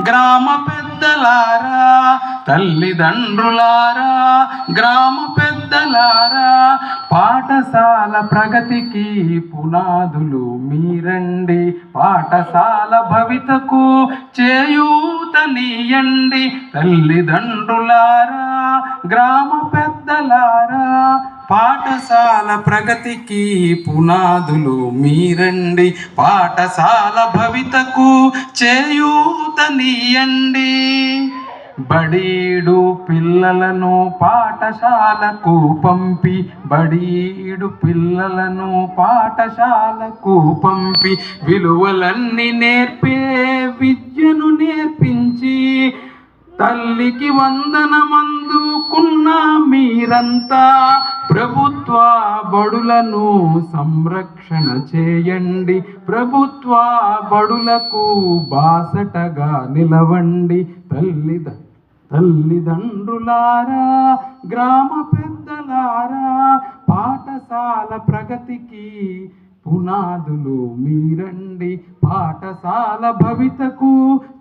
గ్రామ పెద్దలారా, తల్లిదండ్రులారా, గ్రామ పెద్దలారా, పాఠశాల ప్రగతికి పునాదులు మీరండి. పాఠశాల భవితకు చేయూతనీయండి. తల్లిదండ్రులారా, గ్రామ పెద్దలారా, పాఠశాల ప్రగతికి పునాదులు మీరండి. పాఠశాల భవితకు చేయూతనీయండి. బడీడు పిల్లలను పాఠశాలకు పంపి, బడీడు పిల్లలను పాఠశాలకు పంపి, విలువలన్నీ నేర్పే విద్యను నేర్పించి, తల్లికి వందనమందుకున్న మీరంతా ప్రభుత్వ బడులను సంరక్షణ చేయండి. ప్రభుత్వ బడులకు బాసటగా నిలవండి. తల్లిదండ్రులారా, గ్రామ పెద్దలారా, పాఠశాల ప్రగతికి పునాదులు మీరండి. పాఠశాల భవితకు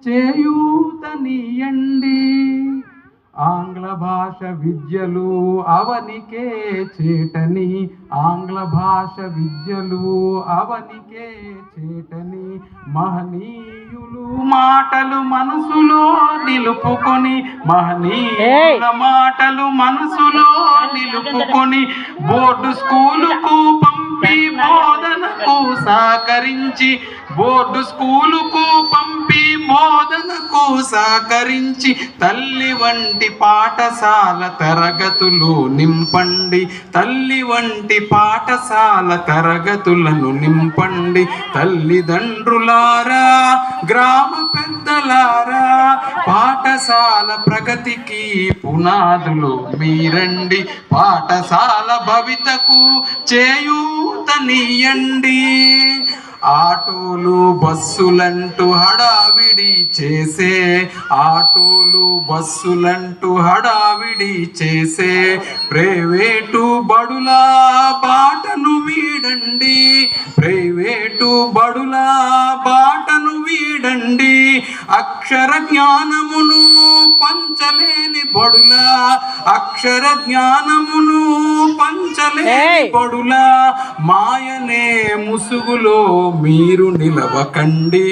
చేయూతనీయండి. ఆంగ్ల భాష విద్యలు అవనికే చేటని, ఆంగ్ల భాష విద్యలు అవనికే చేటని, మహనీయులు మాటలు మనసులో నిలుపుకొని, మహనీయుల మాటలు మనసులో నిలుపుకొని, బోర్డు స్కూలుకు పంపి బోధనకు సహకరించి, బోర్డు స్కూలుకు పంపి బోధనకు సహకరించి, తల్లి వంటి పాఠశాల తరగతులు నింపండి. తల్లి వంటి పాఠశాల తరగతులను నింపండి. తల్లిదండ్రులారా, గ్రామ పెద్దలారా, పాఠశాల ప్రగతికి పునాదులు మీరండి. పాఠశాల భవితకు చేయూతనీయండి. ఆటోలు బస్సులంటూ హడావిడి చేసే, ఆటోలు బస్సులంటూ హడావిడి చేసే ప్రైవేటు బడుల బాటను వీడండి. ప్రైవేటు బడుల బాటను వీడండి. అక్షర జ్ఞానమును పంచలేని బడుల, అక్షర జ్ఞానమును పంచలేని బడుల మాయనే ముసుగులో మీరు నిలవకండి.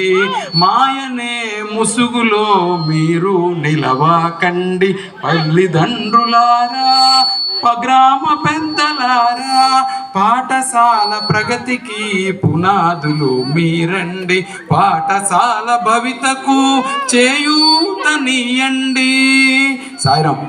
మాయనే ముసుగులో మీరు నిలవకండి. తల్లిదండ్రులారా, గ్రామ పెద్దలారా, పాఠశాల ప్రగతికి పునాదులు మీరండి. పాఠశాల భవితకు చేయూతనీయండి. సాయిరాం.